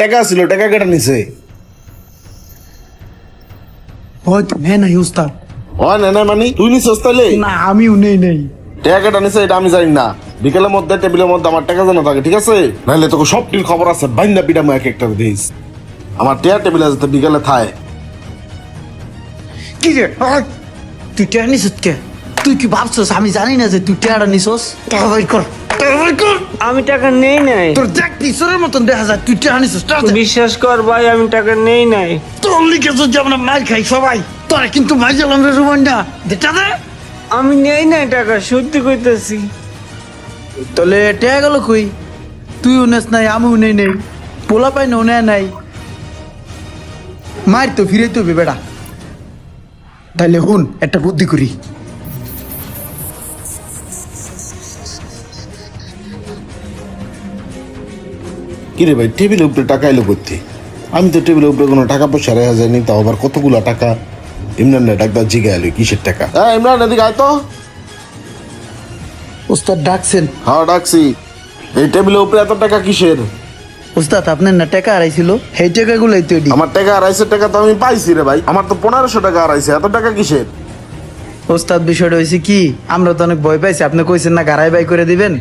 টাকা ছিল, টাকা কেটে নিছে। হয়তো নেই নাই উস্তাদ। হয় না মানে তুই নিছিস তাহলে? না আমিও নেই নাই। টাকা কেটে নিছে এটা আমি জানি না। বিকেলের মধ্যে টেবিলের মধ্যে আমার টাকা জানা থাকে, ঠিক আছে? নাহলে তোকে সবটির খবর আছে, বাইন্দা পিটামো এক একটা দিস। আমার টেয়া টেবিলে যাতে বিকেলে থায়। কি রে তুই টেয়া নিছিস কে? তুই কি ভাবছস আমি জানি না যে তুই টেয়াটা নিছস? টাকা বের কর, টাকা বের কর। আমি টাকা নেই নাই। তোর দেখ পিছনের মতন দেখা যায় তুই টেয়া নিছস। টাকা দে। বিশ্বাস কর ভাই, আমি টাকা নেই নাই। তোর লিখে যদি আমরা মার খাই সবাই, তোরা কিন্তু মার গেলাম রে রুমান্ডা। দেটা দে। আমি নেই নাই টাকা, সত্যি কইতেছি। তাহলে টেয়া গেল কই? তুইও নেস নাই, আমিও নেই নাই, পোলা পাই না নেয় নাই। মার তো ফিরে তো বেটা। তাইলে হুন একটা বুদ্ধি করি। কিরে ভাই, টেবিলের উপরে টাকা এলো করতে? আমি তো টেবিলের উপরে কোনো টাকা পয়সা রেখা যায়নি, তাও আবার কতগুলা টাকা। ইমরান ডাক্তার জিগা এলো কিসের টাকা? হ্যাঁ ইমরান, এদিকে আয় তো। উস্তাদ ডাকছেন? হ্যাঁ ডাকছি। এই টেবিলের উপরে এত টাকা কিসের? উস্তাদ আপনার না টাকা হারাইছিল, সেই টাকাগুলোই তো এডি। আমার টাকা 250 টাকা তো আমি পাইছি রে ভাই। আমার তো 1500 টাকা হারাইছে, এত টাকা কিসের? ওস্তাদ বিষয়টা হয়েছে কি, আমরা তো অনেক ভয় পাইছি, আপনি কইছেন না গাড়াই বাই করে দিবেন,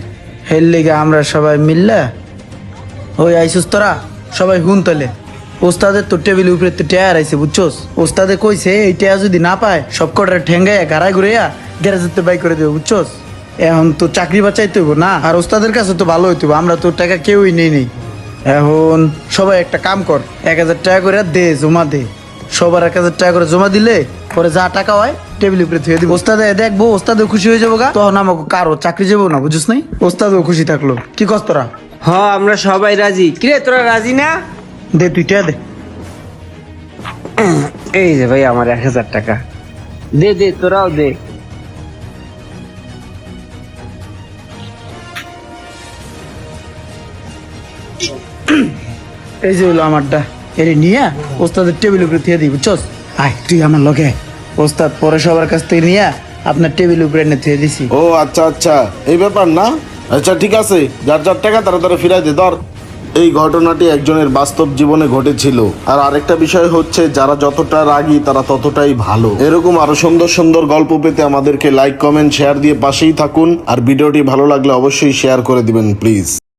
হের লেগে আমরা সবাই মিললা ওই আইসুস তোরা সবাই হুন তলে। ওস্তাদের তো টেবিল উপরে তো টেয়া আইছে বুঝছোস। ওস্তাদে কইছে এই টেয়া যদি না পায় সব কটার ঠেঙ্গাইয়া গাড়াই ঘুরাইয়া গ্যারেজেতে বাই করে দেবে বুঝছোস। এখন তো চাকরি বাঁচাইতে হইব না, আর ওস্তাদের কাছে তো ভালো হইতে হইব, আমরা তো টাকা কেউই নেই। এখন সবাই একটা কাম কর, 1000 টাকা করে দে, জমা দে। সবার 1000 টাকা করে জমা দিলে পরে যা টাকা হয় টেবিল উপরে থুয়ে দিব। ওস্তাদে দেখবো, ওস্তাদেও খুশি হয়ে যাবো গা, তখন আমাকে কারো চাকরি যাবো না বুঝিস নাই। ওস্তাদেও খুশি থাকলো। কি কস তোরা? হ, আমরা সবাই রাজি। কিরে তোরা রাজি না? দে তুই টাকা দে। এই যে ভাই আমার 1000 টাকা। দে দে, তোরাও দে। এই যে হলো আমারটা, এর নিয়ে ওস্তাদের টেবিল উপরে থুয়ে দিই বুঝছস। আয় তুই আমার লগে। ওস্তাদ পরে সবার কাছ থেকে নিয়ে আপনার টেবিল উপরে এনে থুয়ে দিছি। ও আচ্ছা আচ্ছা, এই ব্যাপার না? আচ্ছা ঠিক আছে, যার যার টাকা তারা তারা ফিরাই দে। ধর, এই ঘটনাটি একজনের বাস্তব জীবনে ঘটেছিল। আর আরেকটা বিষয় হচ্ছে, যারা যতটা রাগী তারা ততটাই ভালো। এরকম আরো সুন্দর সুন্দর গল্প পেতে আমাদেরকে লাইক কমেন্ট শেয়ার দিয়ে পাশেই থাকুন। আর ভিডিওটি ভালো লাগলে অবশ্যই শেয়ার করে দিবেন প্লিজ।